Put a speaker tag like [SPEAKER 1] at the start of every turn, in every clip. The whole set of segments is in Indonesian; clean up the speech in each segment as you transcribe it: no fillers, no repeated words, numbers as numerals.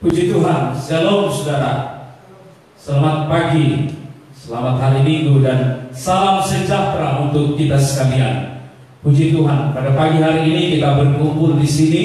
[SPEAKER 1] Puji Tuhan, Shalom saudara. Selamat pagi, selamat hari Minggu, dan salam sejahtera untuk kita sekalian. Puji Tuhan, pada pagi hari ini kita berkumpul di sini,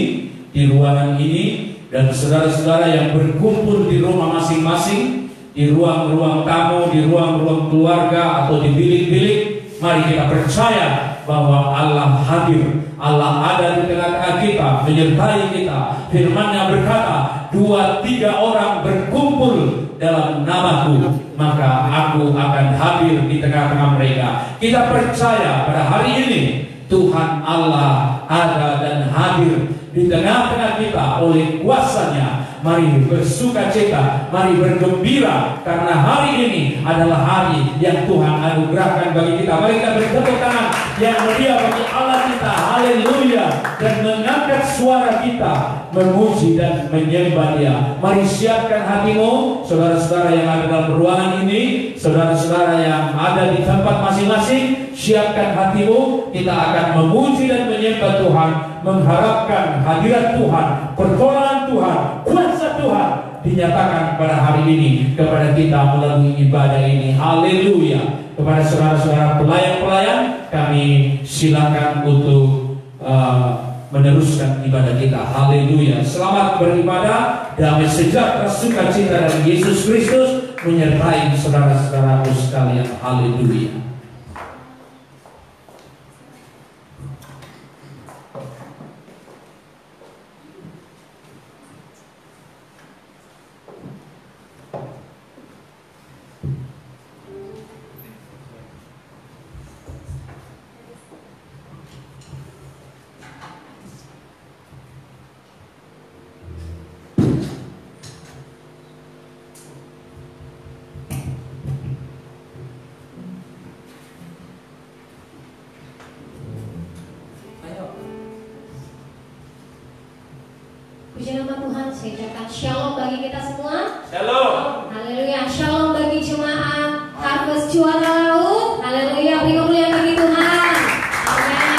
[SPEAKER 1] di ruangan ini, dan saudara-saudara yang berkumpul di rumah masing-masing, di ruang-ruang tamu, di ruang-ruang keluarga, atau di bilik-bilik. Mari kita percaya bahwa Allah hadir, Allah ada di tengah-tengah kita, menyertai kita. Firman-Nya berkata, 2-3 orang berkumpul dalam namaku, maka aku akan hadir di tengah-tengah mereka. Kita percaya pada hari ini Tuhan Allah ada dan hadir di tengah-tengah kita oleh kuasa-Nya. Mari bersukacita, mari bergembira, karena hari ini adalah hari yang Tuhan anugerahkan bagi kita. Mari kita bertepuk tangan yang meriah bagi Allah kita, haleluya, dan mengangkat suara kita memuji dan menyembah Dia. Mari siapkan hatimu, saudara-saudara yang ada dalam ruangan ini, saudara-saudara yang ada di tempat masing-masing, siapkan hatimu. Kita akan memuji dan menyembah Tuhan, mengharapkan hadirat Tuhan, pertolongan Tuhan, kuasa Tuhan dinyatakan pada hari ini kepada kita melalui ibadah ini. Haleluya. Kepada saudara-saudara pelayan-pelayan, kami silakan untuk meneruskan ibadah kita. Haleluya. Selamat beribadah. Damai sejahtera sukacita dari Yesus Kristus menyertai saudara-saudaraku sekalian. Haleluya.
[SPEAKER 2] Puji nama Tuhan, saya ucapkan shalom bagi kita semua.
[SPEAKER 1] Shalom.
[SPEAKER 2] Haleluya. Shalom bagi jemaat Harvest Juara Laut. Haleluya. Beri kemuliaan bagi Tuhan. Amin.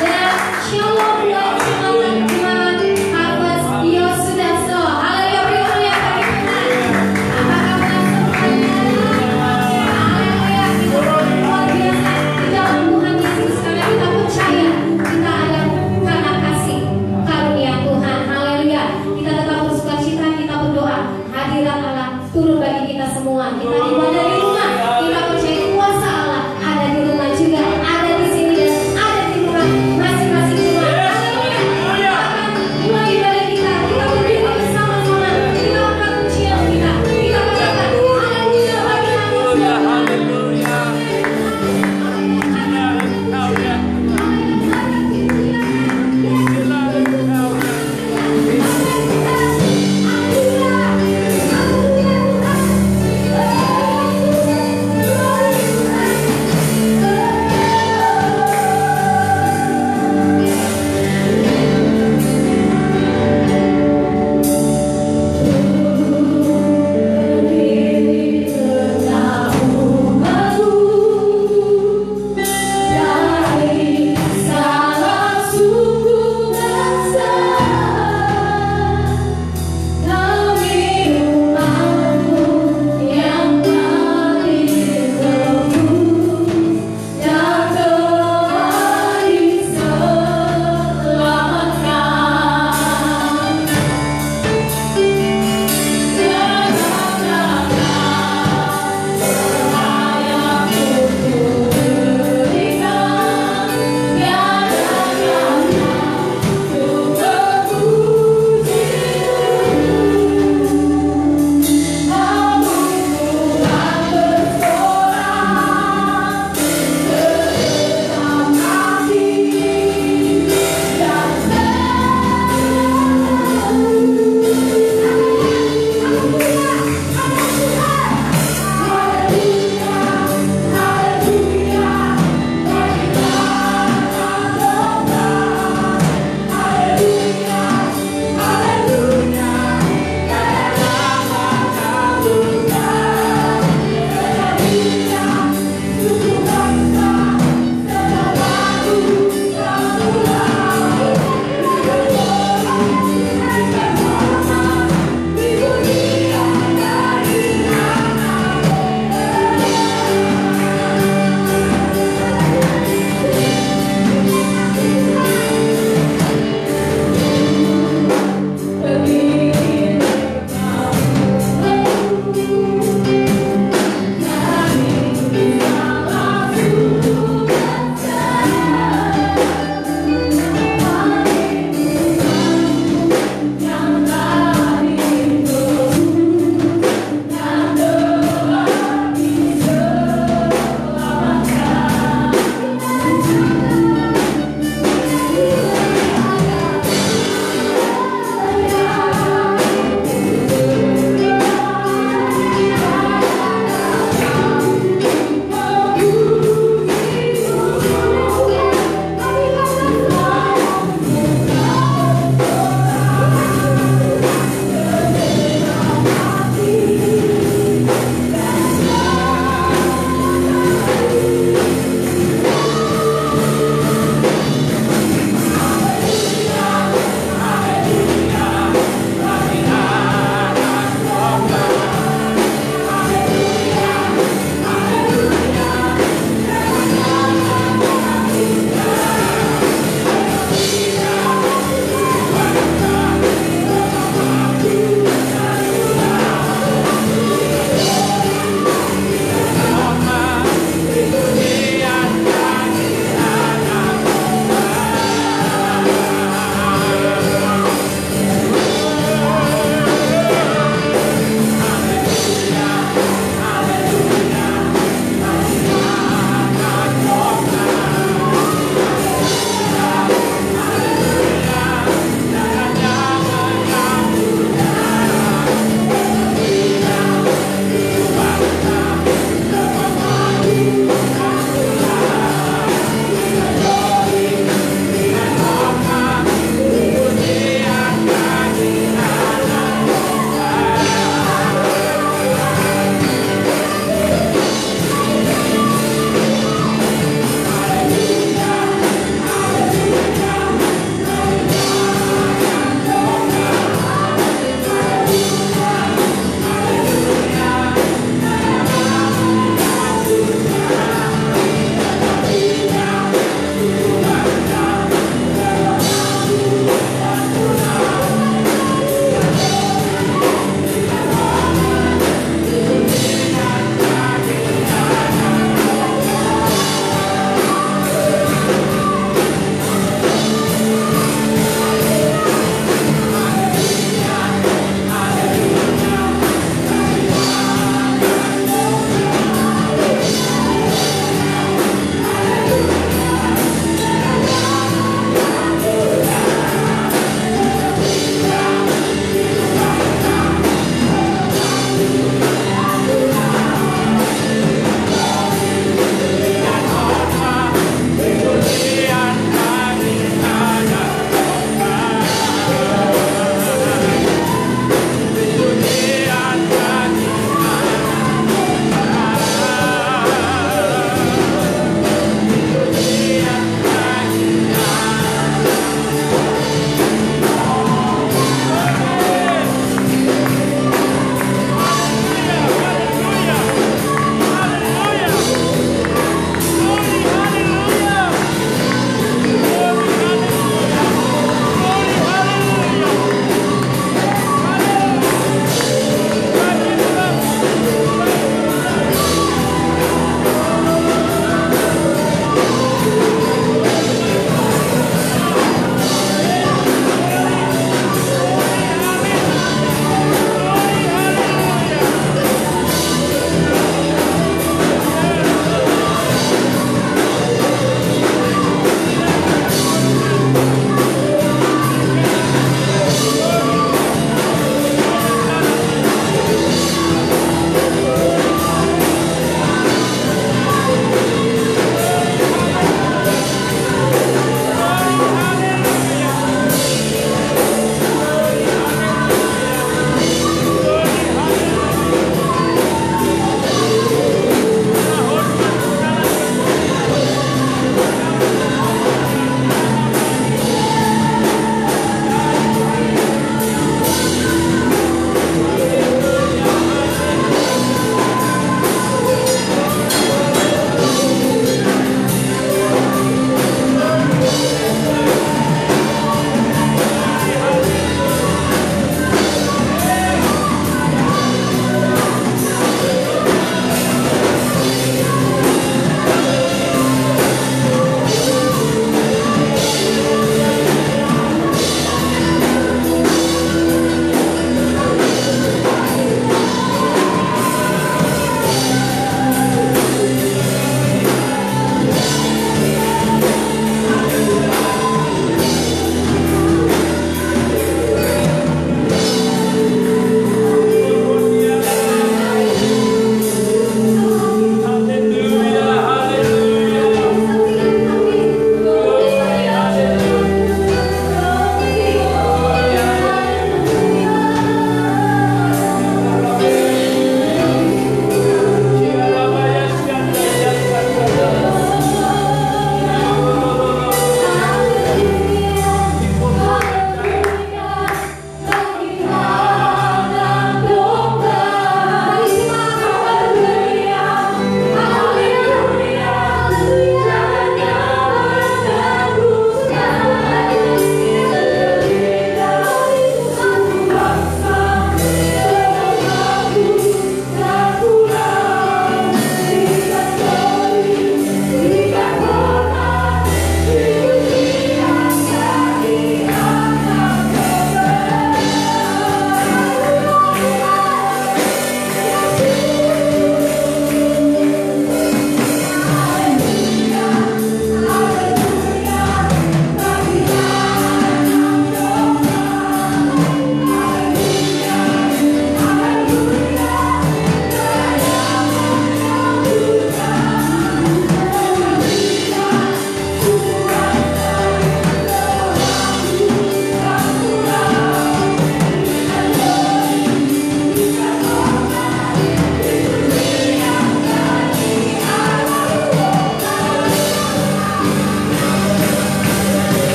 [SPEAKER 2] Dan shalom buat jemaat Harvest Yosudarso. Haleluya. Beri kemuliaan bagi Tuhan. Apa kabar semuanya? Haleluya. Kita luar biasa di dalam Tuhan Yesus, karena kita percaya kita ada karena kasih karunia Tuhan. Kita tetap bersukacita, kita berdoa hadirat Allah turun bagi kita semua. Kita ibadah di rumah, kita percaya kuasa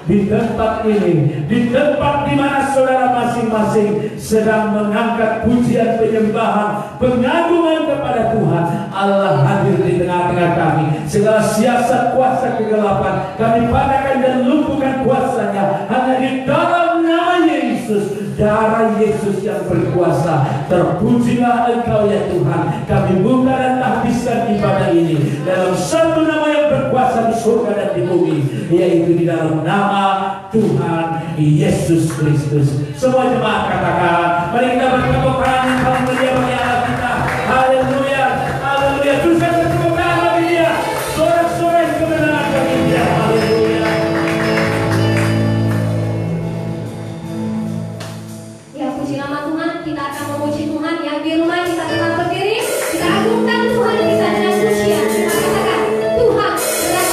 [SPEAKER 3] di tempat ini, di tempat di mana saudara masing-masing sedang mengangkat pujian penyembahan, pengagungan kepada Tuhan. Allah hadir di tengah-tengah kami. Segala siasat kuasa kegelapan kami patahkan dan lumpuhkan kuasanya hanya di dalam nama Yesus. Darah Yesus yang berkuasa. Terpujilah Engkau ya Tuhan. Kami buka dan habiskan ibadah ini dalam satu nama yang berkuasa di surga dan di bumi, yaitu di dalam nama Tuhan Yesus Kristus. Semua jemaat katakan, mari kita bertepuk tangan yang paling mulia bagi Allah kita. Haleluya, haleluya. Teruskan bertepuk tangan bagi Dia. Sorak-sorai kebenaran bagi Dia. Haleluya.
[SPEAKER 2] Ya, puji nama Tuhan. Kita akan memuji Tuhan. Yang di rumah kita tetap berdiri. Kita agungkan Tuhan kita dengan pujian. Kita katakan, Tuhan Raja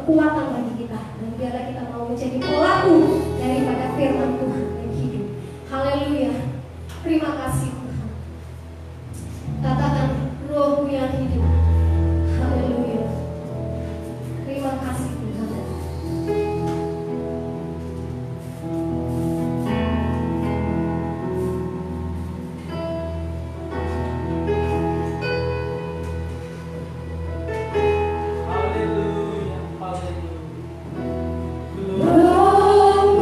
[SPEAKER 2] kekuatan bagi kita. Dan biarlah kita mau menjadi pelaku daripada firman Tuhan yang hidup. Haleluya. Terima kasih Tuhan. Katakan Roh-Mu yang hidup. Haleluya. Terima kasih Tuhan.
[SPEAKER 3] Haleluya, haleluya.
[SPEAKER 2] Roh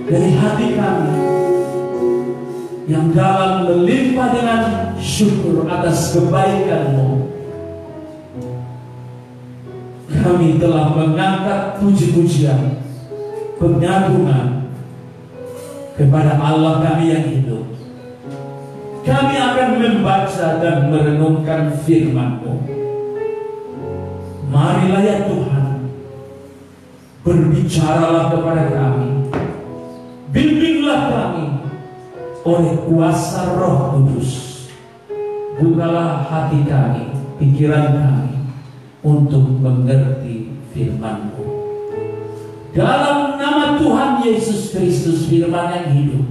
[SPEAKER 3] dari hati kami yang dalam melimpah dengan syukur atas kebaikan-Mu, kami telah mengangkat puji-pujian, pengagungan kepada Allah kami yang hidup. Kami akan membaca dan merenungkan firman-Mu. Marilah ya Tuhan, berbicaralah kepada kami, bimbinglah kami oleh kuasa Roh Kudus. Bukalah hati kami, pikiran kami untuk mengerti firman-Mu. Dalam nama Tuhan Yesus Kristus, firman yang hidup,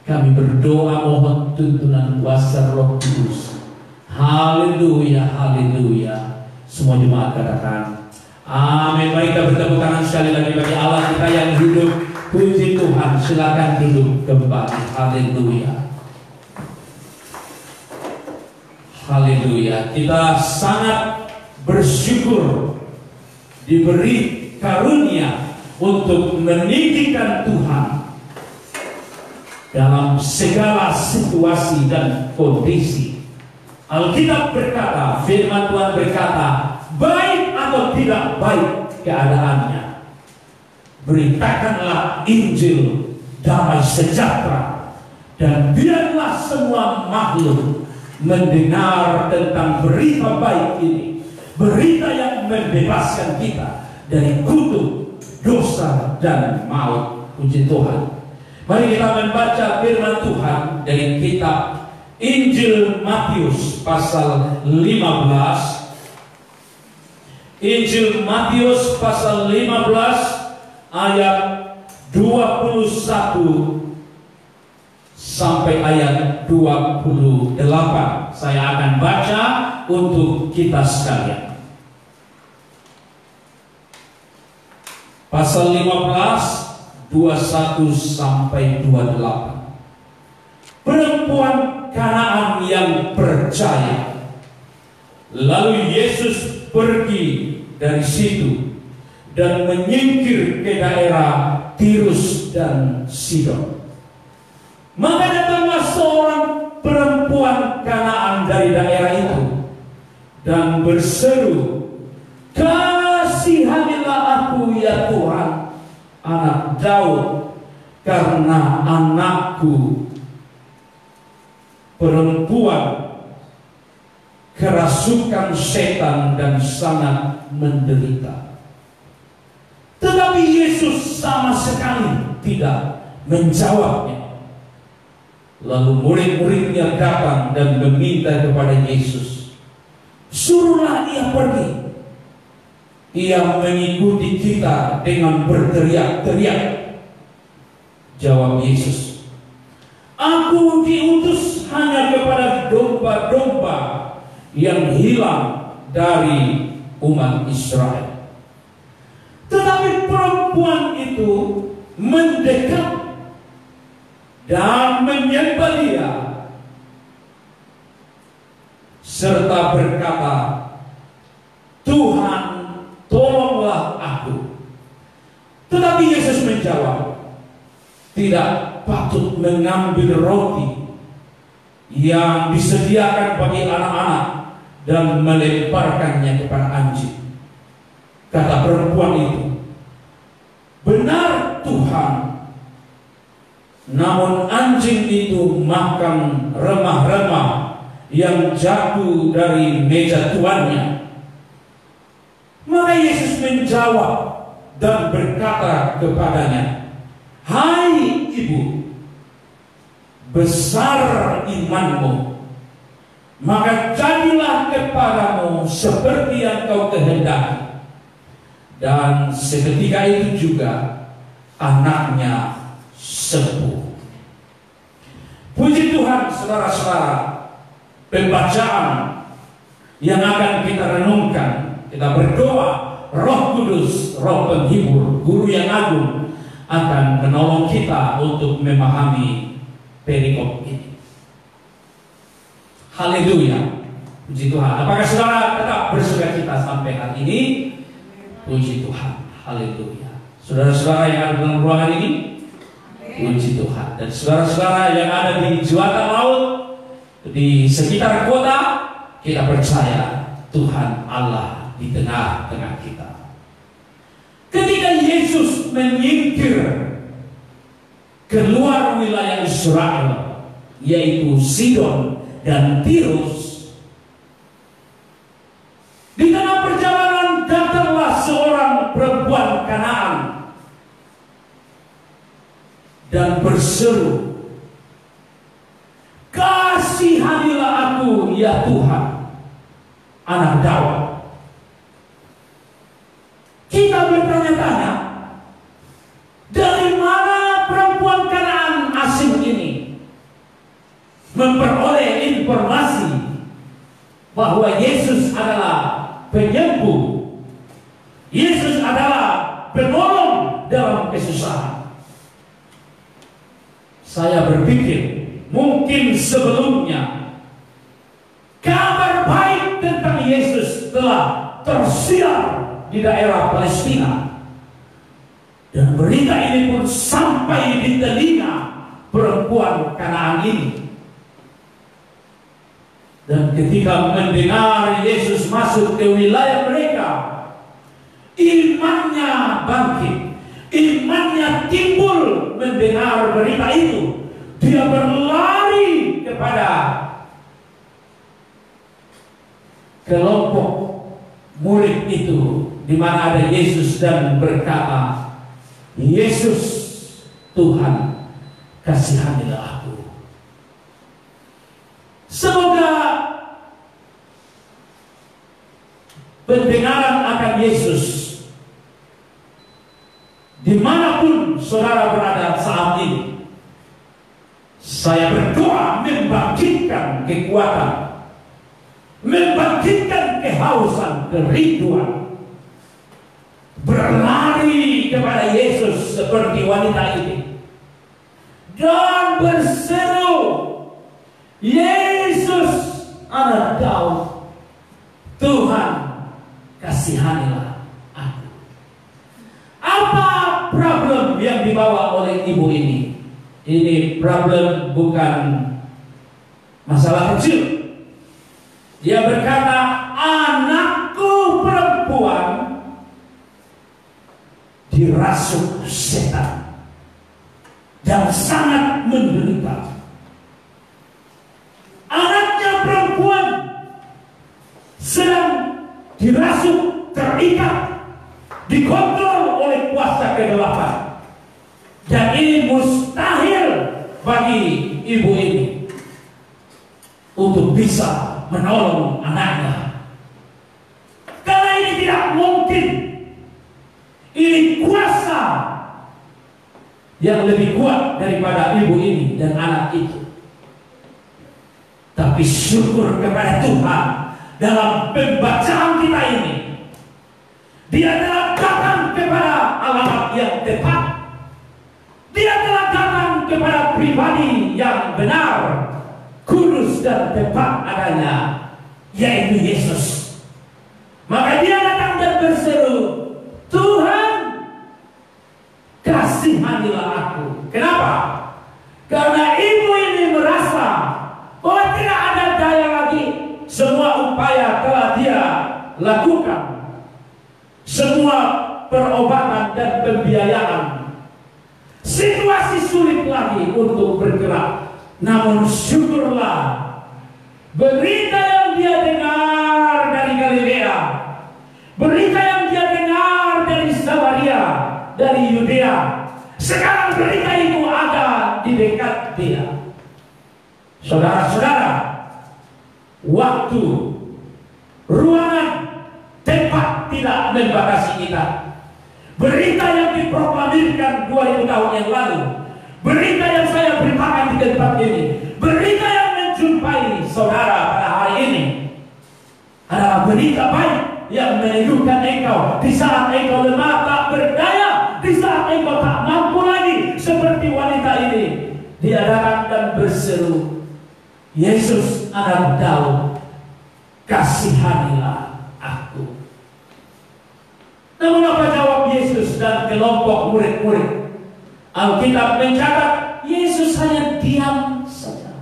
[SPEAKER 3] kami berdoa mohon tuntunan kuasa Roh Kudus. Haleluya, haleluya. Semua jemaat katakan amin. Mari kita bertepuk tangan sekali lagi bagi Allah kita yang hidup. Puji Tuhan, silakan duduk kembali. Haleluya, haleluya. Kita sangat bersyukur diberi karunia untuk meninggikan Tuhan dalam segala situasi dan kondisi. Alkitab berkata, firman Tuhan berkata, baik atau tidak baik keadaannya, beritakanlah Injil damai sejahtera, dan biarlah semua makhluk mendengar tentang berita baik ini, berita yang membebaskan kita dari kutuk, dosa, dan maut. Puji Tuhan. Mari kita membaca firman Tuhan dari kitab Injil Matius pasal 15. Injil Matius pasal 15 ayat 21 sampai ayat 28. Saya akan baca untuk kita sekalian. Pasal 15 21 sampai 28. Perempuan Kanaan yang percaya. Lalu Yesus pergi dari situ dan menyingkir ke daerah Tirus dan Sidon. Maka datanglah seorang perempuan Kanaan dari daerah itu dan berseru, "Kasihanilah aku ya Tuhan, anak Daud, karena anakku perempuan kerasukan setan dan sangat menderita." Tetapi Yesus sama sekali tidak menjawabnya. Lalu murid-muridnya datang dan meminta kepada Yesus, "Suruhlah ia pergi." Ia mengikuti kita dengan berteriak-teriak. Jawab Yesus, "Aku diutus hanya kepada domba-domba yang hilang dari umat Israel." Tetapi perempuan itu mendekat dan menyembah Dia serta berkata, "Tuhan, tolonglah aku." Tetapi Yesus menjawab, "Tidak patut mengambil roti yang disediakan bagi anak-anak dan melemparkannya kepada anjing." Kata perempuan itu, "Benar Tuhan, namun anjing itu makan remah-remah yang jatuh dari meja tuannya." Maka Yesus menjawab dan berkata kepadanya, "Hai ibu, besar imanmu, maka jadilah kepadamu seperti yang kau kehendaki." Dan seketika itu juga anaknya sembuh. Puji Tuhan, saudara-saudara. Pembacaan yang akan kita renungkan, kita berdoa, Roh Kudus, Roh penghibur, Guru yang agung akan menolong kita untuk memahami perikop ini. Haleluya. Puji Tuhan. Apakah saudara tetap bersukacita sampai hari ini? Puji Tuhan. Haleluya. Saudara-saudara yang ada dalam ruangan ini,
[SPEAKER 1] Puji Tuhan. Dan saudara-saudara yang ada di Juanda Laut, di sekitar kota, kita percaya Tuhan Allah di tengah-tengah kita. Ketika Yesus menyingkir keluar wilayah Israel, yaitu Sidon dan Tirus, di tengah perjalanan datanglah seorang perempuan Kanaan dan berseru, "Kasihanilah aku ya Tuhan, anak Daud." Kita bertanya-tanya, dari mana perempuan Kanaan asing ini memperoleh informasi bahwa Yesus adalah penyembuh, Yesus adalah penolong dalam kesusahan? Saya berpikir mungkin sebelumnya kabar baik tentang Yesus telah tersiar di daerah Palestina, dan berita ini pun sampai di telinga perempuan Kanaan ini. Dan ketika mendengar Yesus masuk ke wilayah mereka, imannya bangkit, imannya timbul mendengar berita itu. Dia berlari kepada kelompok murid itu di mana ada Yesus dan berkata, "Yesus, Tuhan, kasihanilah aku." Semoga pendengaran akan Yesus dimanapun saudara berada saat ini, saya berdoa membangkitkan kekuatan, membangkitkan kehausan, kerinduan, berlari kepada Yesus seperti wanita ini dan berseru, "Yesus, anak Daud, Tuhan, kasihanilah aku." Apa problem yang dibawa oleh ibu ini? Ini problem bukan masalah kecil. Dia berkata, "Anakku perempuan dirasuk setan dan sangat menderita." Anaknya perempuan sedang dirasuk, terikat, dikontrol oleh kuasa kegelapan. Dan ini mustahil bagi ibu ini untuk bisa menolong anaknya. Karena ini tidak mungkin. Ini kuasa yang lebih kuat daripada ibu ini dan anak itu. Tapi syukur kepada Tuhan, dalam pembacaan kita ini, Dia telah datang kepada alamat yang tepat. Dia telah datang kepada pribadi yang benar, kudus dan tepat adanya, yaitu Yesus. Maka dia datang dan berseru, "Tuhan, kasihanilah aku." Kenapa? Karena ibu ini merasa bahwa tidak ada daya lagi. Semua upaya telah dia lakukan, semua perobatan dan pembiayaan. Situasi sulit lagi untuk bergerak. Namun syukurlah, berita yang dia dengar dari Galilea, berita yang dia dengar dari Samaria, dari Yudea, sekarang berita itu ada di dekat dia. Saudara-saudara, waktu, ruangan, tempat tidak membatasi kita. Berita yang diproklamirkan 2000 tahun yang lalu, berita yang saya beritakan di tempat ini, berita yang menjumpai saudara pada hari ini, adalah berita baik yang meneguhkan engkau di saat engkau lemah tak berdaya, di saat engkau tak mampu lagi seperti wanita ini. Dia datang dan berseru, "Yesus, anak Daud, kasihanilah aku." Namun apa jawab Yesus dan kelompok murid-murid?
[SPEAKER 3] Alkitab mencatat Yesus hanya diam saja.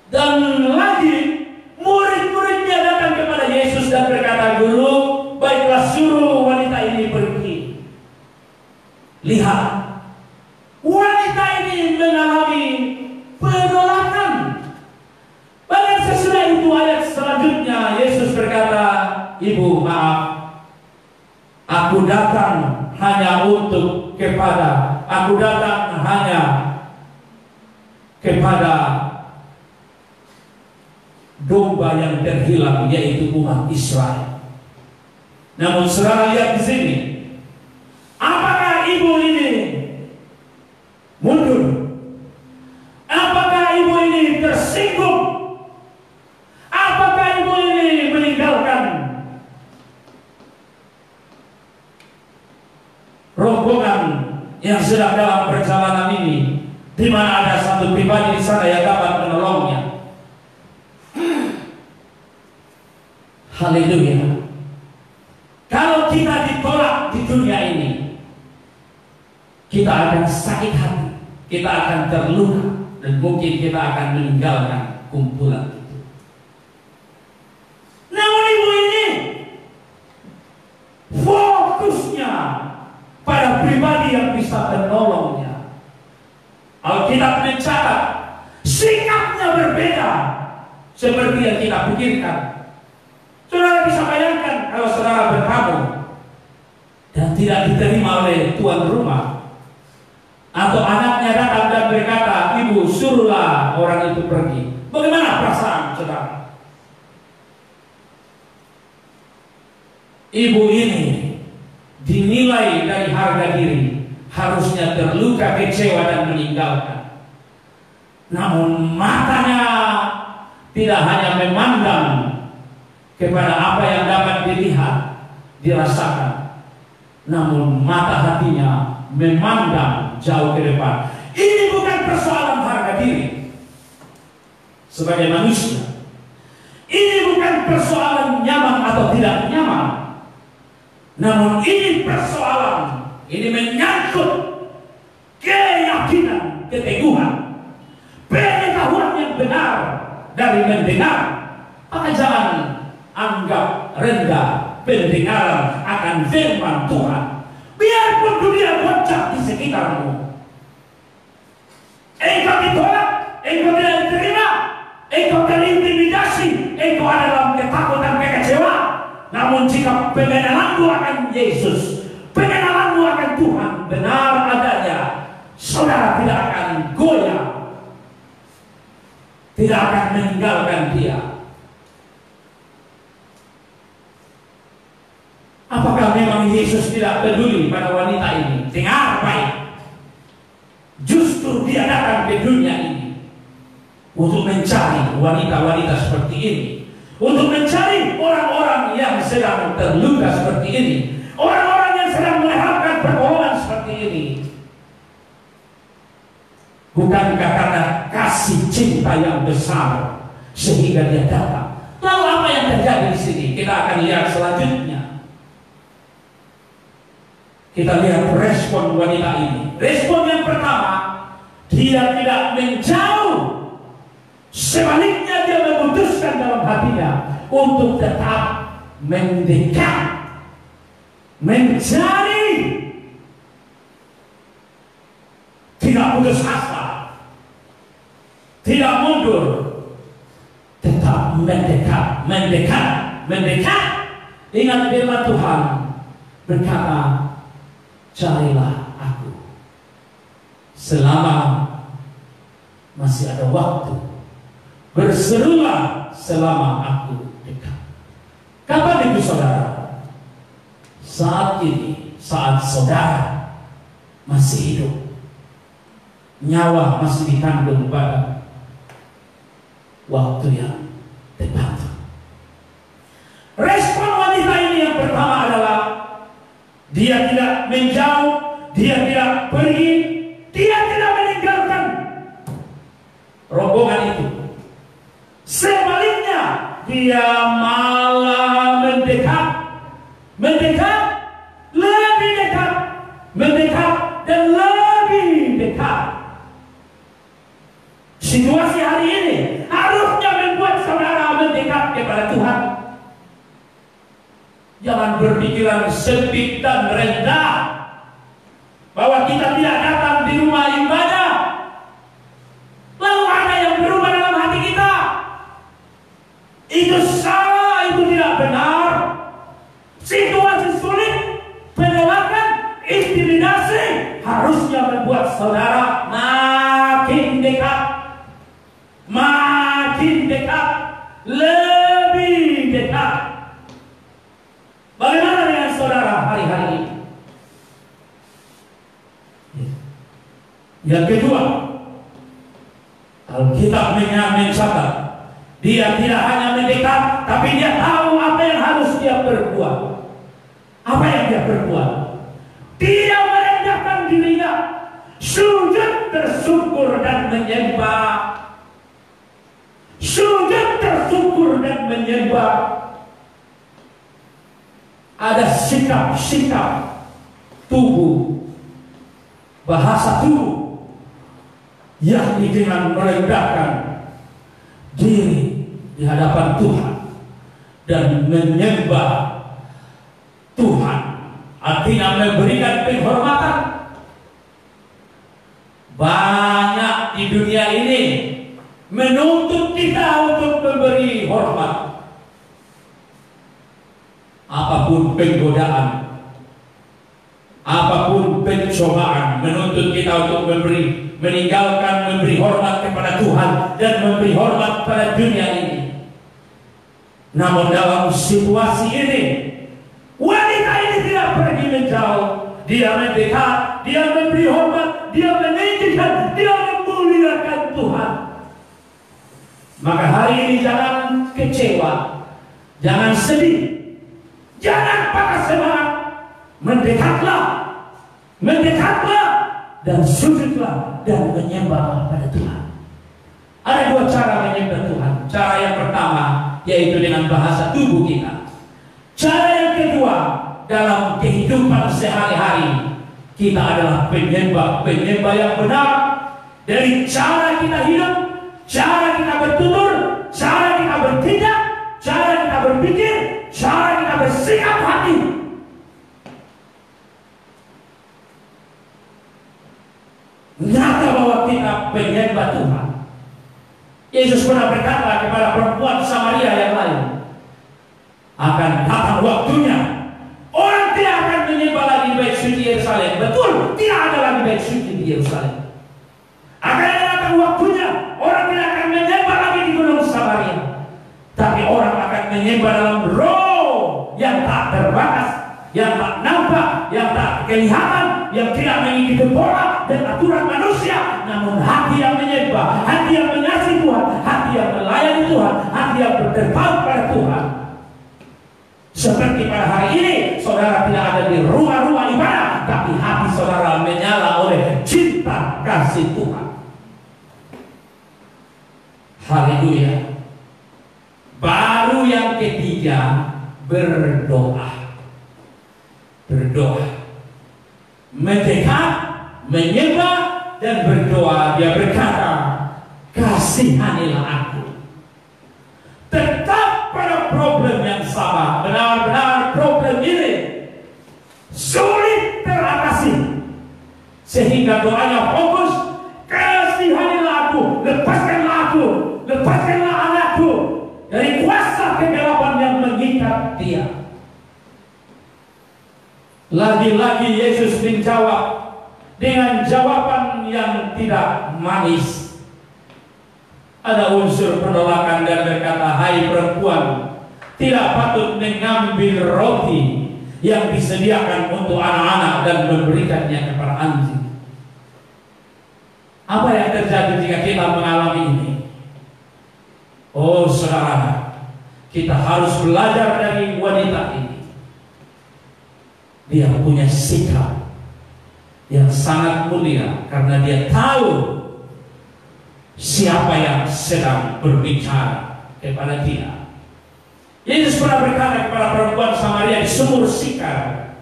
[SPEAKER 3] Dan lagi murid-muridnya datang kepada Yesus dan berkata, "Guru, baiklah suruh wanita ini pergi." Lihat, wanita ini mengalami penolakan. Bahkan sesudah itu ayat selanjutnya Yesus berkata, "Ibu, maaf, aku datang hanya aku datang hanya kepada domba yang terhilang, yaitu umat Israel." Namun saudara lihat di sini, apakah ibu ini mundur? Apakah ibu ini tersinggung? Apakah ibu ini meninggalkan rombongan yang sedang dalam perjalanan ini, di mana ada satu pribadi di sana yang dapat menolongnya? Haleluya. Kalau kita ditolak di dunia ini, kita akan sakit hati, kita akan terluka, dan mungkin kita akan meninggalkan kumpulan itu. Namun ibu ini fokusnya pada pribadi yang bisa menolongnya. Alkitab mencatat sikapnya berbeda seperti yang kita pikirkan. Saudara bisa bayangkan kalau saudara bertamu dan tidak diterima oleh tuan rumah, atau anaknya datang dan berkata, "Ibu, suruhlah orang itu pergi." Bagaimana perasaan saudara? Ibu ini dinilai dari harga diri, harusnya terluka, kecewa, dan meninggalkan. Namun matanya tidak hanya memandang kepada apa yang dapat dilihat, dirasakan, namun mata hatinya memandang jauh ke depan. Ini bukan persoalan harga diri sebagai manusia. Ini bukan persoalan nyaman atau tidak nyaman. Namun ini persoalan, ini menyangkut keyakinan, keteguhan, pengetahuan yang benar dari mendengar. Maka jangan anggap rendah pendengaran akan firman Tuhan. Biarpun dunia goncang di sekitarmu, engkau ditolak, engkau tidak diterima, engkau terintimidasi, engkau ada dalam ketakutan, kekecewaan. Namun jika pengenalanmu akan Yesus, pengenalanmu akan Tuhan benar adanya, saudara tidak akan goyah, tidak akan meninggalkan Dia. Apakah memang Yesus tidak peduli pada wanita ini? Dengar baik. Justru Dia datang ke dunia ini untuk mencari wanita-wanita seperti ini, untuk mencari orang-orang yang sedang terluka seperti ini, orang-orang yang sedang melehatkan pergumulan seperti ini. Bukankah karena kasih cinta yang besar sehingga Dia datang? Lalu apa yang terjadi di sini? Kita akan lihat selanjutnya. Kita lihat respon wanita ini. Respon yang pertama, dia tidak menjauh. Sebaliknya dia memutuskan dalam hatinya untuk tetap mendekat, mencari, tidak putus asa, tidak mundur, tetap mendekat, mendekat. Ingat firman Tuhan berkata, "Carilah aku selama masih ada waktu, berserulah selama aku dekat." Kapan itu saudara? Saat ini, saat saudara masih hidup, nyawa masih dikandung pada waktu yang tepat. Respon wanita ini yang pertama adalah dia tidak menjauh, dia tidak pergi, dia tidak meninggalkan rombongan itu. Sebaliknya, dia malah mendekat, lebih dekat, mendekat Situasi hari ini harusnya membuat saudara mendekat kepada Tuhan. Jangan berpikiran sempit dan rendah bahwa kita tidak datang di rumah ibadah lalu ada yang berubah dalam hati kita. Itu salah, itu tidak benar. Situasi sulit, penolakan, intimidasi harusnya membuat saudara makin dekat, lebih dekat. Bagaimana dengan saudara hari-hari ini? Yang kedua, Alkitab mencatat dia tidak hanya mendekat, tapi dia tahu apa yang harus dia perbuat. Apa yang dia perbuat? Dia merendahkan dirinya, sujud bersyukur dan menyembah. Sujud bersyukur dan menyembah. Ada sikap-sikap tubuh, bahasa tubuh yang dengan merendahkan diri di hadapan Tuhan dan menyembah Tuhan, artinya memberikan penghormatan. Banyak di dunia ini menuntut kita untuk memberi hormat. Apapun penggodaan, apapun pencobaan menuntut kita untuk meninggalkan memberi hormat kepada Tuhan dan memberi hormat pada dunia ini. Namun dalam situasi ini, wanita ini tidak pergi menjauh. Dia mendekat, dia memberi hormat, dia meninggikan, dia memuliakan Tuhan. Maka hari ini jangan kecewa, jangan sedih, jangan patah semangat. Mendekatlah dan sujudlah dan menyembah pada Tuhan. Ada dua cara menyembah Tuhan. Cara yang pertama yaitu dengan bahasa tubuh kita. Cara yang kedua dalam kehidupan sehari-hari kita adalah penyembah yang benar. Dari cara kita hidup, cara kita bertutur, cara kita bertindak, cara kita berpikir, cara kita bersikap hati. Nyata bahwa kita penyembah Tuhan. Yesus pernah berkata kepada perempuan Samaria yang lain, akan datang waktunya orang tidak akan menyembah lagi di bait suci Yerusalem. Betul, tidak ada lagi bait suci di Yerusalem. Akan datang waktunya orang tidak akan menyembah lagi di gunung Samaria, tapi orang akan menyembah dalam roh yang tak terbatas, yang tak nampak, yang tak kelihatan, yang tidak mengikuti pola dan aturan manusia, namun hati yang menyembah, hati yang mengasihi Tuhan, hati yang melayani Tuhan, hati yang berdepan pada Tuhan. Seperti pada hari ini, saudara tidak ada di rumah-rumah ibadah, tapi hati saudara menyala oleh cinta kasih Tuhan. Haleluya. Baru yang ketiga, berdoa. Mendekat, menyembah dan berdoa. Dia berkata, kasihanilah aku. Tetap pada problem yang sama. Benar-benar problem ini sulit teratasi, sehingga doanya fokus, kasihanilah aku, lepaskanlah anakku dari kuasa kegelapan yang mengikat dia. Lagi-lagi Yesus menjawab dengan jawaban yang tidak manis. Ada unsur penolakan dan berkata, hai perempuan, tidak patut mengambil roti yang disediakan untuk anak-anak dan memberikannya kepada anjing. Apa yang terjadi jika kita mengalami ini? Oh saudara, kita harus belajar dari wanita ini. Dia punya sikap yang sangat mulia karena dia tahu siapa yang sedang berbicara kepada dia. Yesus pernah berkata kepada perempuan Samaria di sumur Sikar,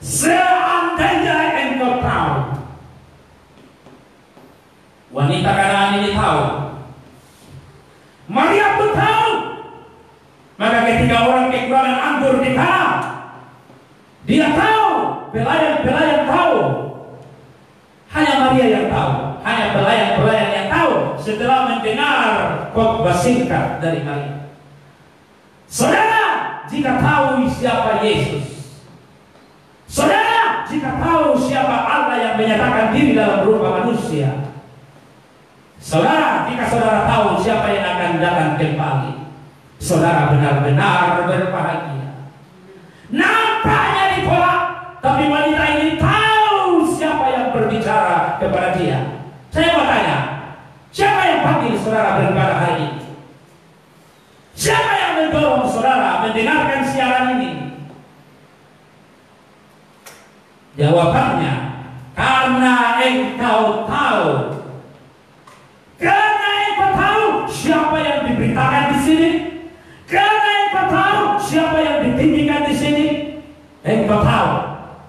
[SPEAKER 3] seandainya engkau tahu. Wanita Kanaan ini tahu kekurangan anggur di tanah. Dia tahu, pelayan-pelayan tahu. Hanya Maria yang tahu, hanya pelayan-pelayan yang tahu setelah mendengar khotbah singkat dari Maria. Saudara, jika tahu siapa Yesus, saudara, jika tahu siapa Allah yang menyatakan diri dalam rupa manusia, saudara, jika saudara tahu siapa yang akan datang kembali, saudara benar-benar berbahagia. Nampaknya ditolak, tapi wanita ini tahu siapa yang berbicara kepada dia. Saya mau tanya, siapa yang panggil saudara beribadah hari ini? Siapa yang mendorong saudara mendengarkan siaran ini? Jawabannya, karena engkau tahu. Karena engkau tahu siapa yang diberitakan di sini. Karena engkau tahu siapa yang ditinggikan di sini. Engkau tahu.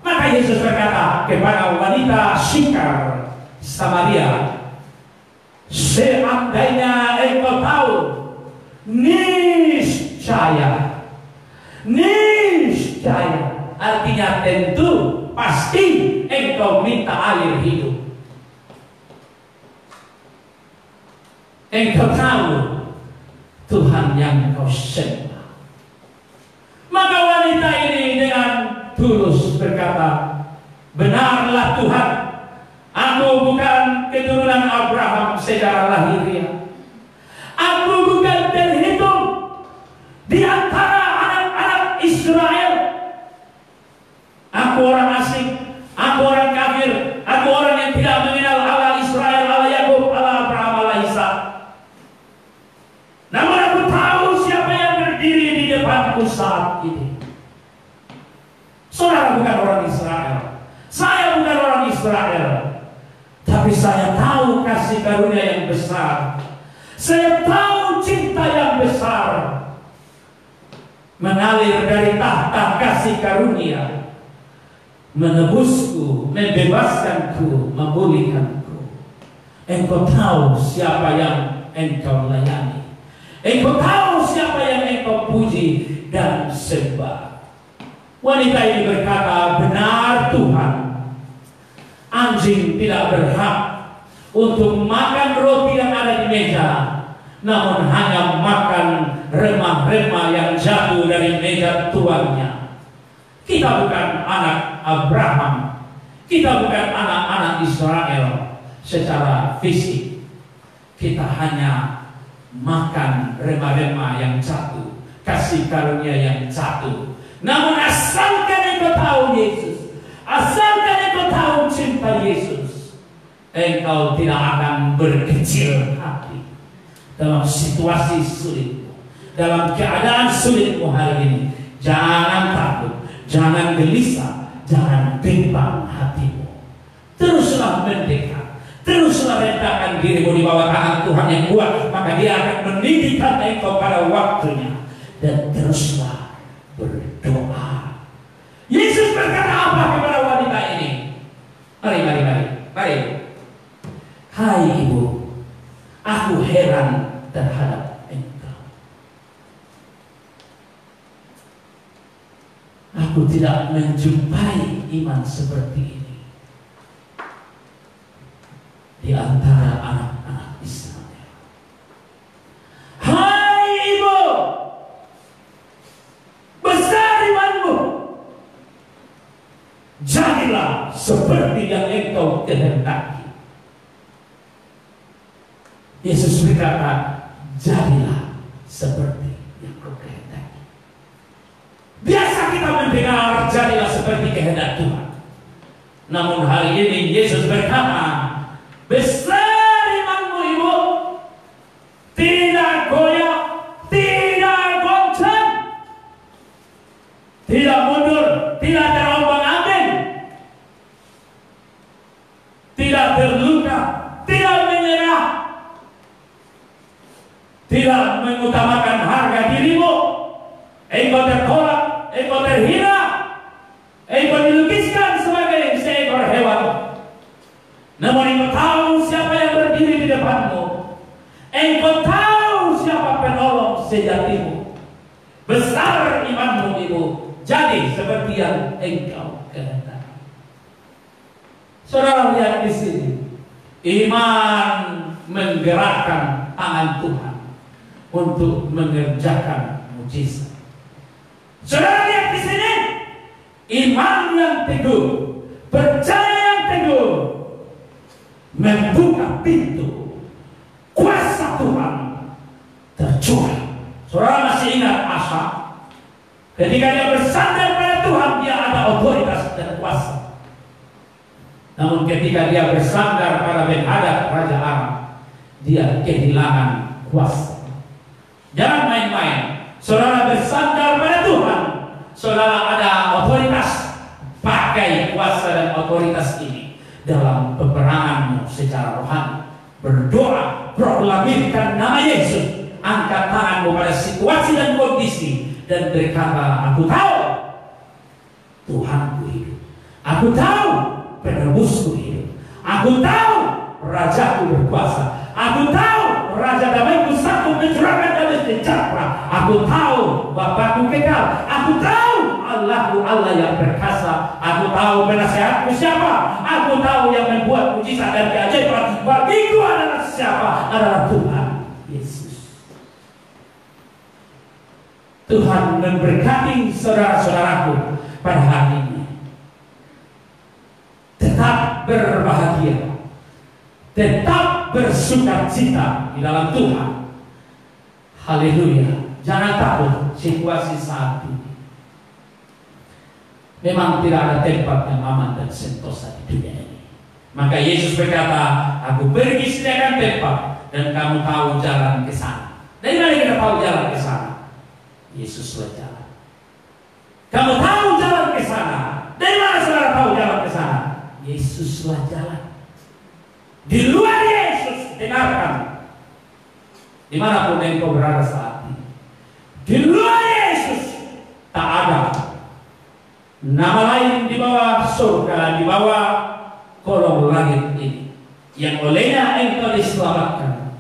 [SPEAKER 3] Maka Yesus berkata kepada wanita Syikar Samaria, seandainya engkau tahu, niscaya, artinya tentu, pasti engkau minta air hidup. Engkau tahu Tuhan yang kau sembah. Maka wanita ini dengan tulus berkata, benarlah Tuhan, aku bukan keturunan Abraham secara lahiriah. Aku bukan terhitung di antara anak-anak Israel. Aku orang asing, aku orang kafir, aku orang yang tidak mengenal Allah Israel, Allah Yakub, Allah Abraham, Allah Ishak. Namun aku tahu siapa yang berdiri di depanku saat ini. Saudara bukan orang Israel, saya bukan orang Israel, tapi saya tahu kasih karunia yang besar. Saya tahu cinta yang besar mengalir dari tahta kasih karunia, menebusku, membebaskanku, memulihkanku. Engkau tahu siapa yang engkau layani. Engkau tahu siapa yang engkau puji dan sembah. Wanita ini berkata, benar Tuhan, anjing tidak berhak untuk makan roti yang ada di meja, namun hanya makan remah-remah yang jatuh dari meja tuannya. Kita bukan anak Abraham, kita bukan anak-anak Israel secara fisik. Kita hanya makan remah-remah yang jatuh, kasih karunia yang jatuh. Namun asalkan engkau tahu Yesus, asalkan engkau tahu cinta Yesus, engkau tidak akan berkecil hati dalam situasi sulitmu, dalam keadaan sulitmu hari ini. Jangan takut, jangan gelisah, jangan bimbang hatimu. Teruslah mendekat, teruslah letakkan dirimu di bawah tangan Tuhan yang kuat, maka Dia akan mendidikan engkau pada waktunya. Dan teruslah berdoa. Yesus berkata apa kepada wanita ini? Mari. Hai ibu, aku heran terhadap engkau. Aku tidak menjumpai iman seperti ini di antara anak-anak Israel. Hai ibu, besar imanmu, jadilah seperti yang engkau kehendaki. Yesus berkata, jadilah seperti yang kau kehendaki. Biasa kita mendengar jadilah seperti kehendak Tuhan. Namun hari ini Yesus berkata, besar imanmu ibu, tidak goyah, tidak goncang, tidak mundur, tidak terombang-ambing, tidak terluka, tidak menyerah, tidak mengutamakan harga dirimu. Engkau tertolak, engkau terhina, engkau dilukiskan sebagai seekor hewan. Namun engkau tahu siapa yang berdiri di depanmu. Engkau tahu siapa penolong sejatimu. Besar imanmu ibu, jadi seperti yang engkau kehendaki. Saudara lihat di sini, iman menggerakkan tangan Tuhan untuk mengerjakan mujizat. Saudara lihat di sini, iman yang teguh, percaya yang teguh, membuka pintu, kuasa Tuhan tercurah. Saudara masih ingat Asa? Ketika dia bersandar pada Tuhan, dia ada otoritas dan kuasa. Namun ketika dia bersandar pada Ben-Hadad, Raja Aram, dia kehilangan kuasa. Jangan main-main. Saudara bersandar pada Tuhan, saudara ada otoritas. Pakai kuasa dan otoritas ini dalam peperanganmu secara rohani. Berdoa, proklamirkan nama Yesus. Angkat tanganmu pada situasi dan kondisi dan berkata, aku tahu Tuhanku hidup. Aku tahu penebusku hidup. Aku tahu Rajaku berkuasa. Aku tahu Raja damaiku sanggup mencurahkan damai sejahtera. Aku tahu Bapakku kekal. Aku tahu Allahku Allah yang perkasa. Aku tahu penasehatku siapa. Aku tahu yang membuat mujizat dan keajaiban bagiku adalah siapa. Adalah Tuhan Yesus. Tuhan memberkati saudara-saudaraku pada hari ini. Tetap berbahagia, tetap bersukacita di dalam Tuhan. Haleluya. Jangan takut situasi saat ini. Memang tidak ada tempat yang aman dan sentosa di dunia ini. Maka Yesus berkata, aku pergi sediakan tempat dan kamu tahu jalan ke sana. Dari mana kita tahu jalan ke sana? Yesuslah jalan. Kamu tahu jalan ke sana. Dari mana saudara tahu jalan ke sana? Yesuslah jalan. Di luar Yesus, dengarkan, dimanapun engkau berada saat ini, di luar Yesus tak ada nama lain di bawah surga, di bawah kolong langit ini yang olehnya engkau diselamatkan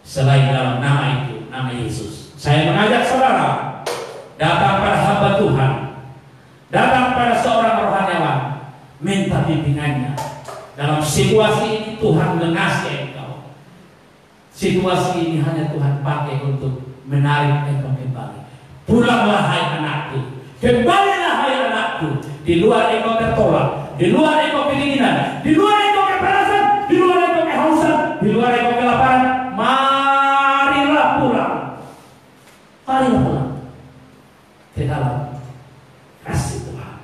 [SPEAKER 3] selain dalam nama itu, nama Yesus. Saya mengajak saudara datang pada hamba Tuhan, datang pada seorang rohaniawan, minta bimbingannya. Dalam situasi ini Tuhan mengasihi engkau. Situasi ini hanya Tuhan pakai untuk menarik engkau kembali. Pulanglah hai anakku, kembalilah hai anakku. Di luar engkau tertolak, di luar engkau kedinginan, di luar engkau kepanasan, di luar engkau kehausan, di luar engkau kelaparan. Marilah pulang. Marilah pulang ke dalam kasih Tuhan.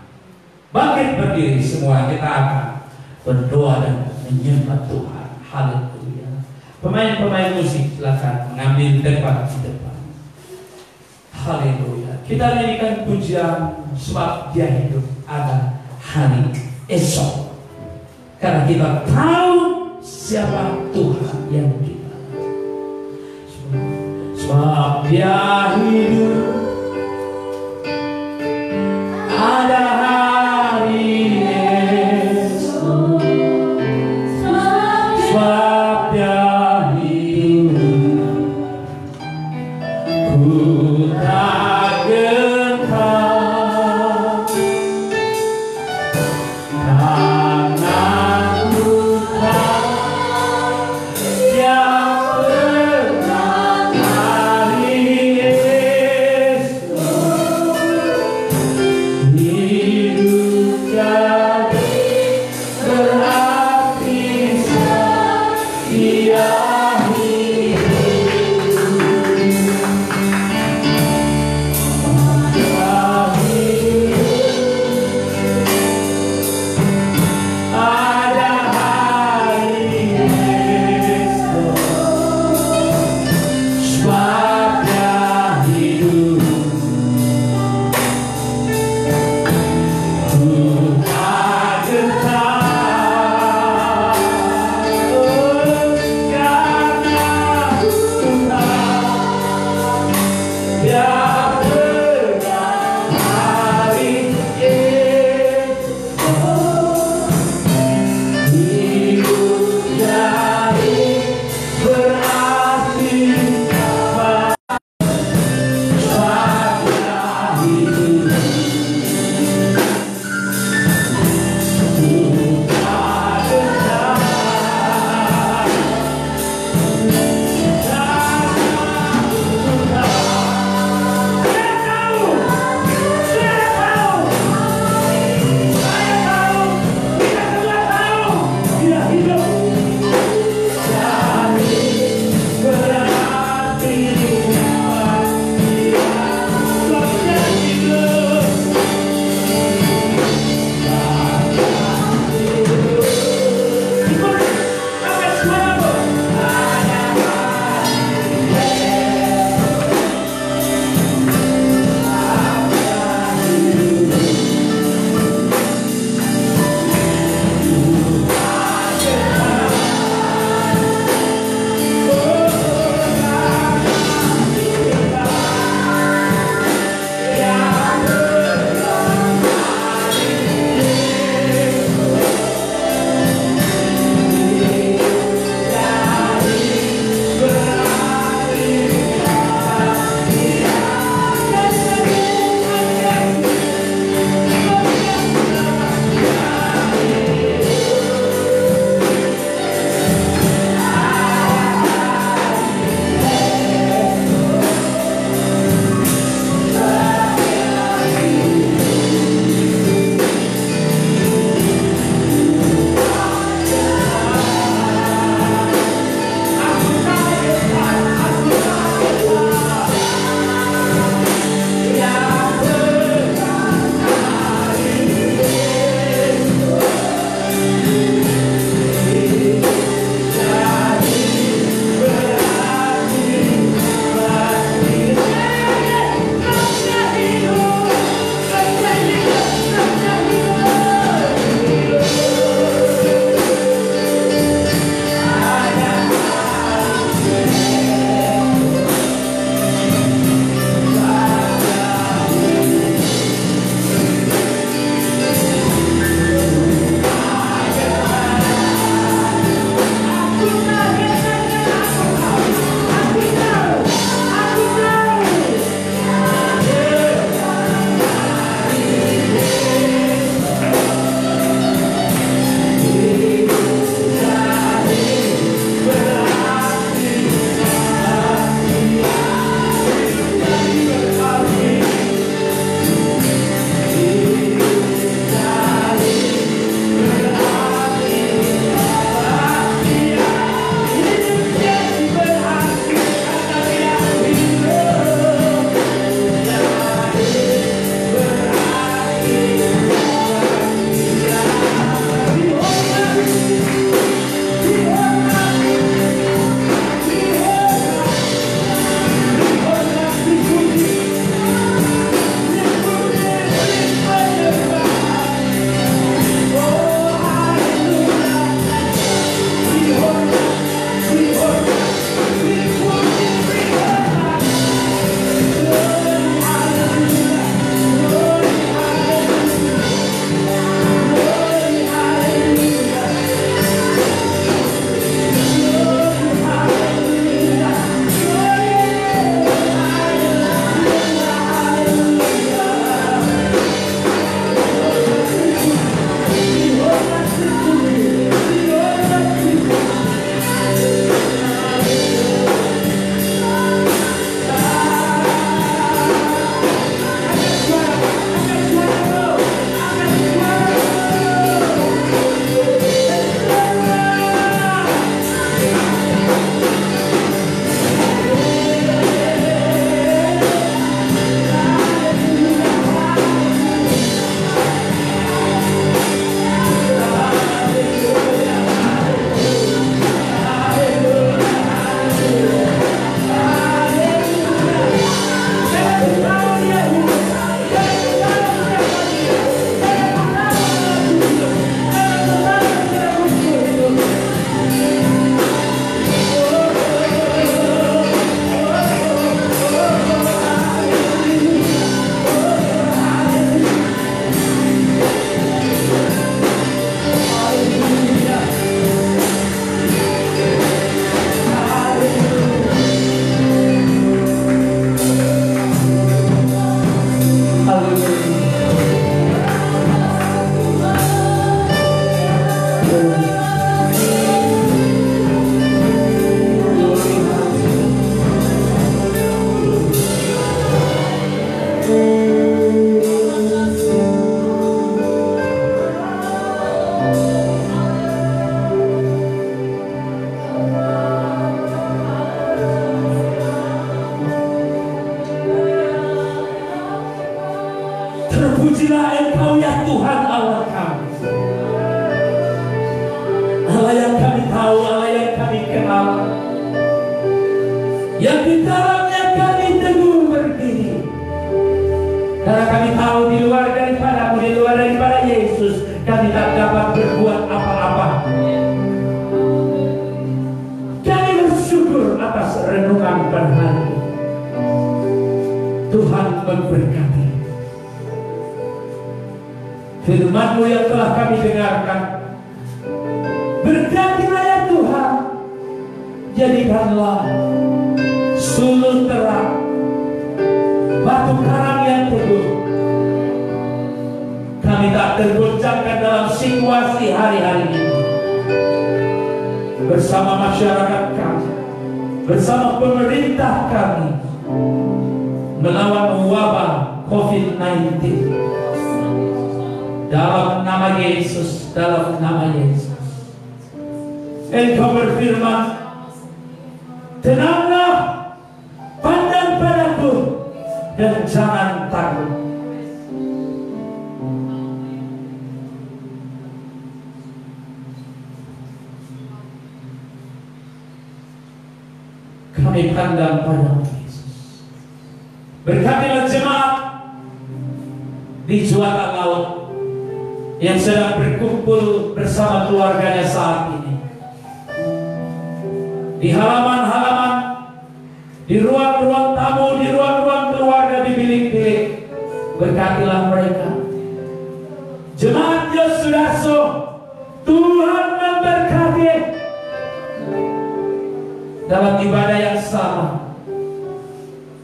[SPEAKER 3] Bangkit berdiri semua, kita akan berdoa dan menyembah Tuhan. Haleluya. Pemain-pemain musik silakan mengambil tempat di depan. Haleluya. Kita nyanyikan pujian sebab Dia hidup ada hari esok. Karena kita tahu siapa Tuhan yang kita. Sebab Dia hidup ada hari esok. Sebab Dia hidup, ku tak gentar karena Tuhan yang pernah hari esok. yang di dalamnya kami teguh berdiri. Karena kami tahu di luar daripadamu, di luar daripada Yesus, kami tak dapat berbuat apa-apa. Kami bersyukur atas renungan pada hari ini. Tuhan memberkati. Firman-Mu yang telah kami dengarkan, berkatilah ya Tuhan. Jadikanlah sulur terang, batu karang yang teguh. Kami tak tergoncangkan dalam situasi hari-hari ini. Bersama masyarakat kami, bersama pemerintah kami, melawan wabah COVID-19. Dalam nama Yesus, dalam nama Yesus. Engkau berfirman, tenanglah, pandang padaku, dan jangan takut. Kami pandang pada Yesus. Berkatilah jemaat di Juara Laut yang sedang berkumpul bersama keluarganya saat ini, di halaman-halaman, di ruang-ruang tamu, di ruang-ruang keluarga, di bilik-bilik. Berkatilah mereka. Jemaat Yosudarso, Tuhan memberkati dalam ibadah yang sama.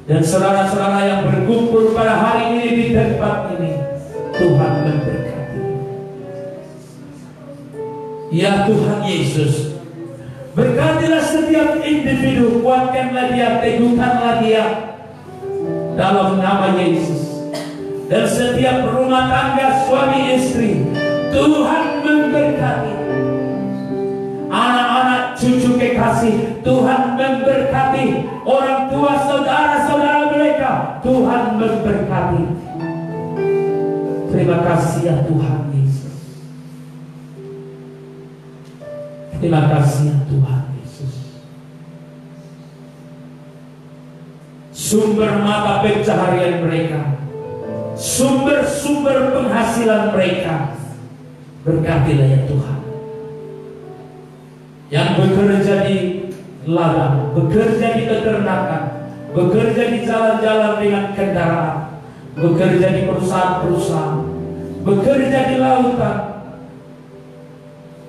[SPEAKER 3] Dan saudara-saudara yang berkumpul pada hari ini di tempat ini, Tuhan memberkati. Ya Tuhan Yesus, berkatilah setiap individu, kuatkanlah dia, teguhkanlah dia dalam nama Yesus. Dan setiap rumah tangga suami istri, Tuhan memberkati. Anak-anak cucu kekasih, Tuhan memberkati. Orang tua saudara-saudara mereka, Tuhan memberkati. Terima kasih ya Tuhan Yesus. Terima kasih ya Tuhan Yesus. Sumber mata pencaharian mereka, sumber-sumber penghasilan mereka, berkatilah ya Tuhan. Yang bekerja di ladang, bekerja di peternakan, bekerja di jalan-jalan dengan kendaraan, bekerja di perusahaan-perusahaan, bekerja di lautan,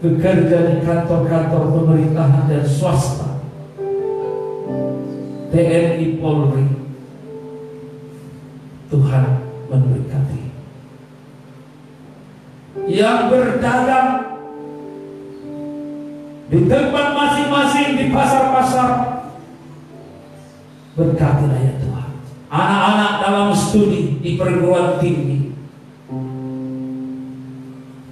[SPEAKER 3] bekerja di kantor-kantor pemerintahan dan swasta, TNI Polri, Tuhan memberkati. Yang berdagang di tempat masing-masing, di pasar-pasar, berkatilah ya Tuhan. Anak-anak dalam studi di perguruan tinggi,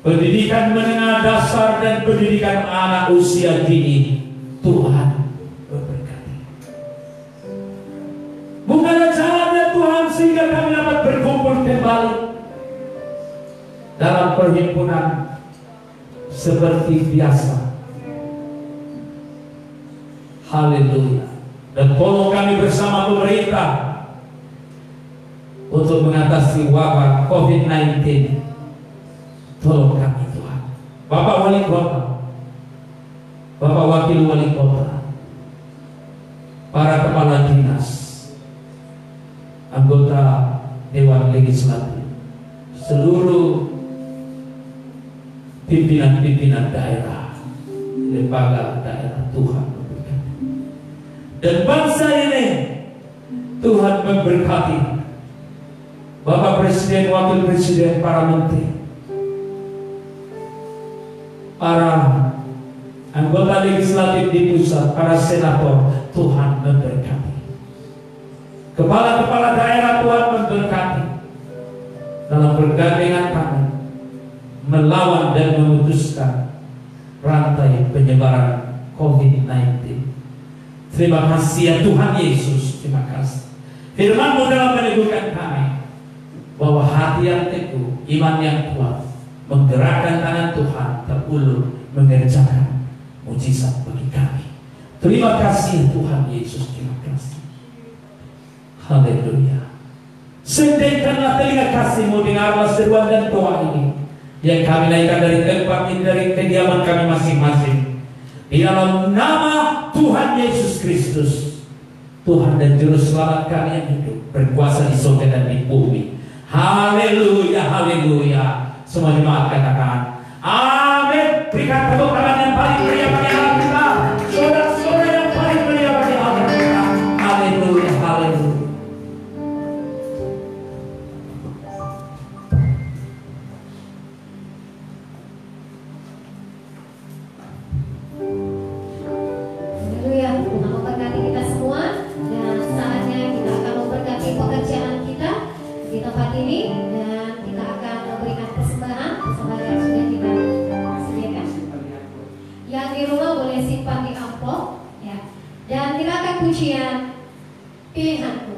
[SPEAKER 3] pendidikan menengah dasar dan pendidikan anak usia dini, Tuhan memberkati. Bukalah jalannya Tuhan sehingga kami dapat berkumpul kembali dalam perhimpunan seperti biasa. Haleluya. Dan tolong kami bersama pemerintah untuk mengatasi wabah COVID-19. Tolong kami Tuhan. Bapak Wali Kota, Bapak Wakil Wali Kota, para kepala dinas, anggota Dewan Legislatif, seluruh pimpinan-pimpinan daerah, lembaga daerah, Tuhan. Dan bangsa ini Tuhan memberkati. Bapak Presiden, Wakil Presiden, para menteri, para anggota legislatif di pusat, para senator, Tuhan memberkati. Kepala-kepala daerah, Tuhan memberkati dalam bergandengan tangan melawan dan memutuskan rantai penyebaran COVID-19. Terima kasih ya Tuhan Yesus. Terima kasih. Firman-Mu dalam meneguhkan kami bahwa hati yang teguh, iman yang kuat, menggerakkan tangan Tuhan terulur mengerjakan mujizat bagi kami. Terima kasih Tuhan Yesus, terima kasih. Haleluya. Sediakanlah telinga kasih-Mu, dengarlah seruan dan doa ini yang kami naikkan dari tempat ini, dari kediaman kami masing-masing. Di dalam nama Tuhan Yesus Kristus, Tuhan dan Juru Selamat kami yang hidup, berkuasa di surga dan di bumi. Haleluya, haleluya. Semua jemaat katakan amin. Berikan tepuk tangan yang paling meriah bagi Allah kita. Saudara-saudara yang paling meriah bagi Allah kita. Haleluya, haleluya.
[SPEAKER 2] Haleluya. Tuhan memberkati kita semua, dan saatnya kita akan memberkati pekerjaan kita di tempat ini, dan kita akan memberikan persembahan yang sudah kita sediakan. Yang di rumah boleh simpan di amplop, ya. Dan kita akan pujian pilihanku.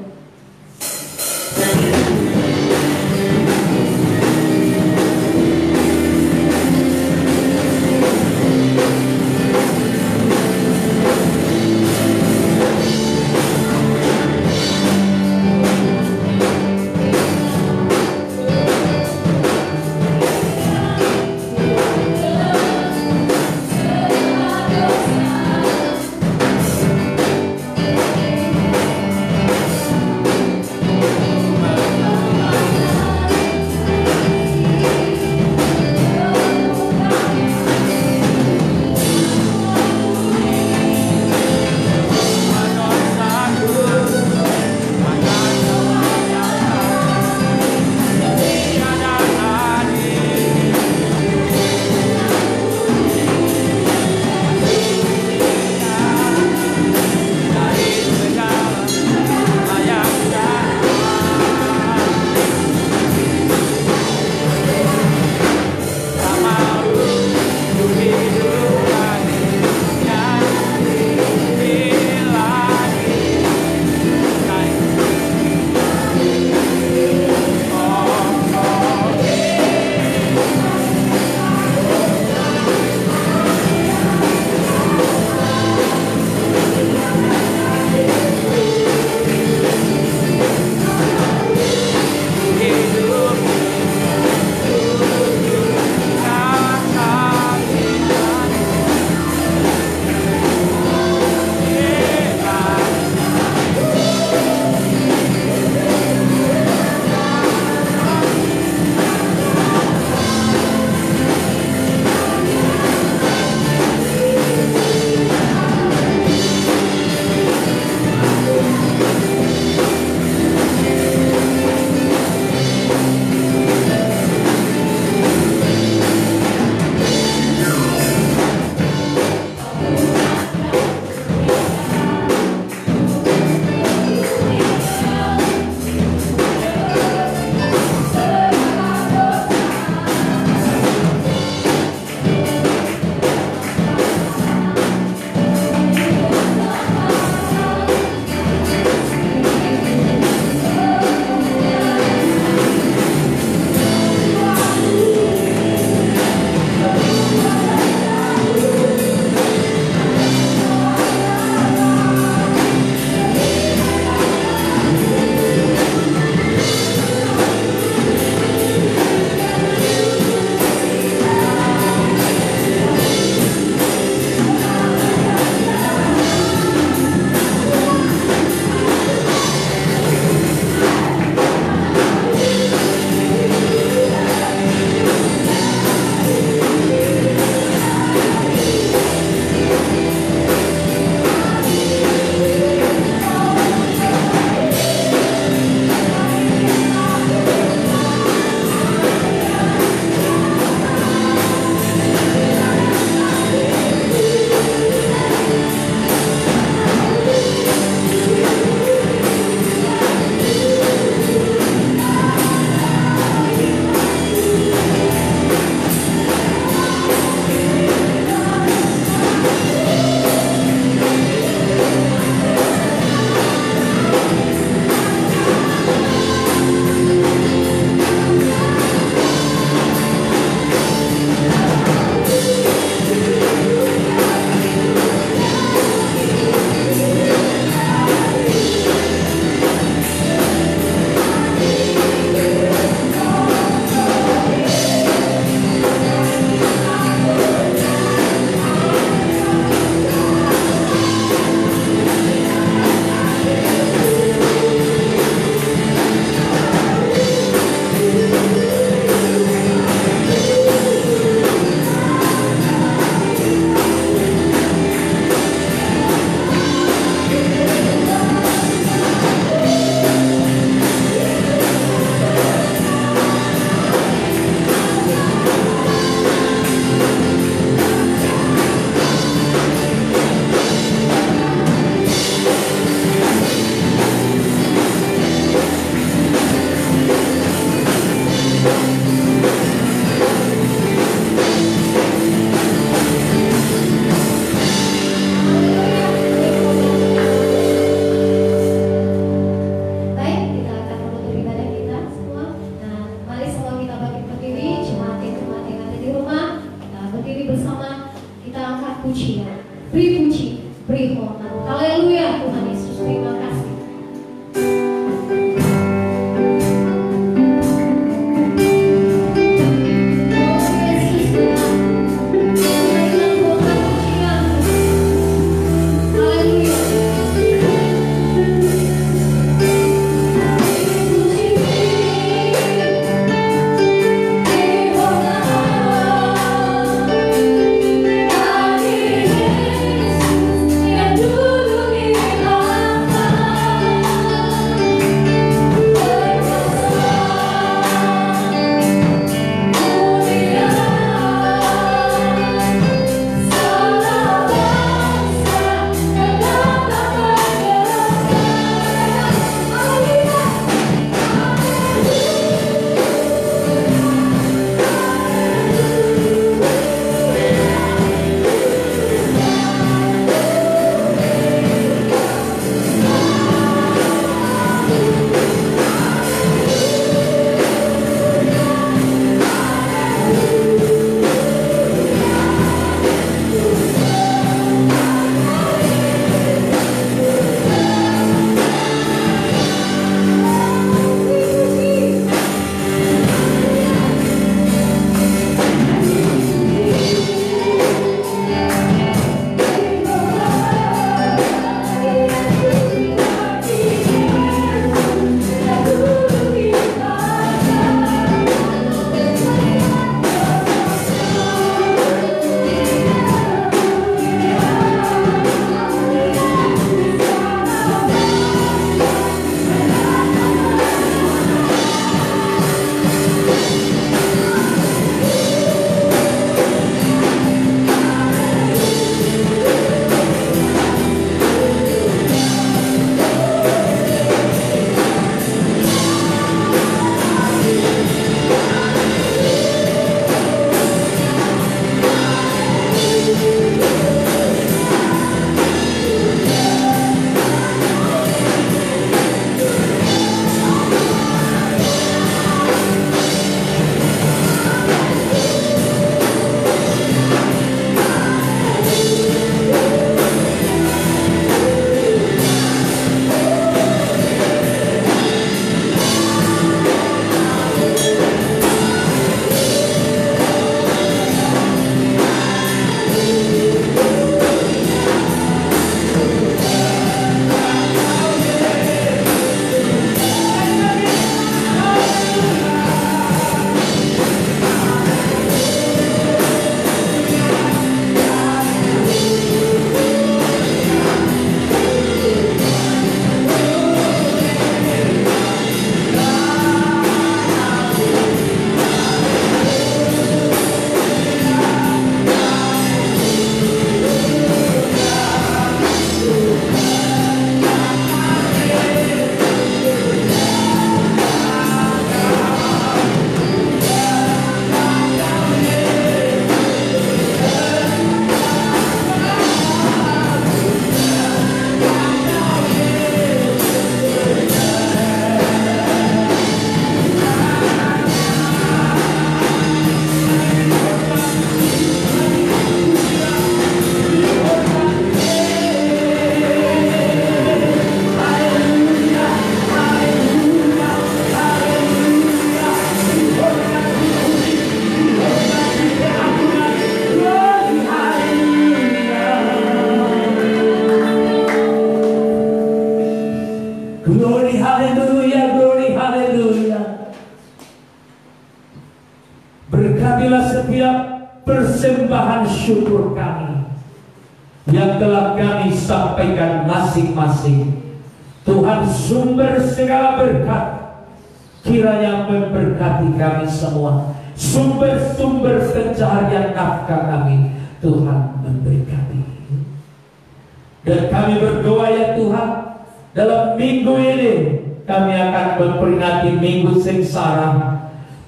[SPEAKER 2] beri hormat. Haleluya, Tuhan Yesus, terima kasih.
[SPEAKER 3] Berkatilah setiap persembahan syukur kami yang telah kami sampaikan masing-masing. Tuhan sumber segala berkat, kiranya memberkati kami semua. Sumber-sumber pencaharian nafkah kami, Tuhan memberkati. Dan kami berdoa ya Tuhan, dalam minggu ini kami akan memperingati Minggu Sengsara.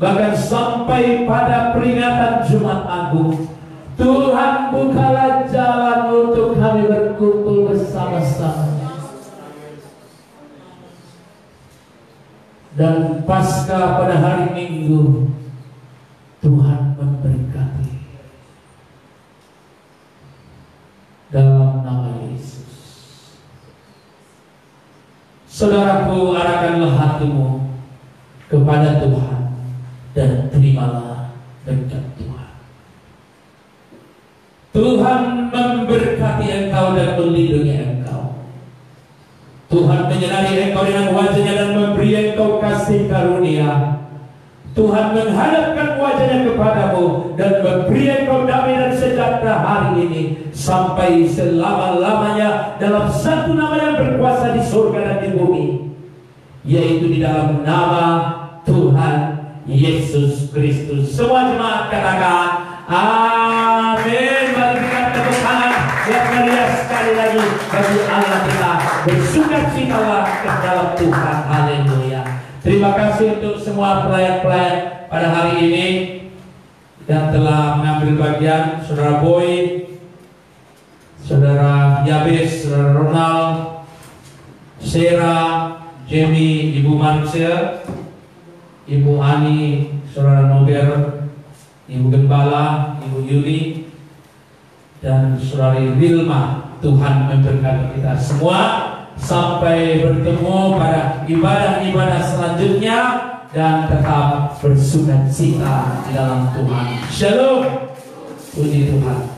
[SPEAKER 3] Bahkan sampai pada peringatan Jumat Agung, Tuhan bukalah jalan untuk kami berkumpul bersama-sama. Dan pasca pada hari Minggu, Tuhan memberkati. Dalam nama Yesus.
[SPEAKER 1] Saudaraku, arahkanlah hatimu kepada Tuhan dan terimalah berkat Tuhan. Tuhan memberkati engkau dan melindungi engkau. Tuhan menyinari engkau dengan wajahnya dan memberi engkau kasih karunia. Tuhan menghadapkan wajahnya kepadamu dan memberi engkau damai dan sejahtera hari ini sampai selama-lamanya dalam satu nama yang berkuasa di surga dan di bumi, yaitu di dalam nama Tuhan Yesus Kristus. Semua jemaat katakan amin. Mari kita tepuk tangan yang meriah sekali lagi bagi Allah kita. Bersukacitalah ke dalam Tuhan. Haleluya. Terima kasih untuk semua pelayan-pelayan pada hari ini yang telah mengambil bagian. Saudara Boy, Saudara Yabes, Saudara Ronald, Sarah, Jamie, Ibu Mancia, Ibu Ani, Saudara Nober, Ibu Gembala, Ibu Yuli, dan Saudari Wilma. Tuhan memberkati kita semua. Sampai bertemu pada ibadah-ibadah selanjutnya, dan tetap bersukacita di dalam Tuhan. Shalom. Puji Tuhan.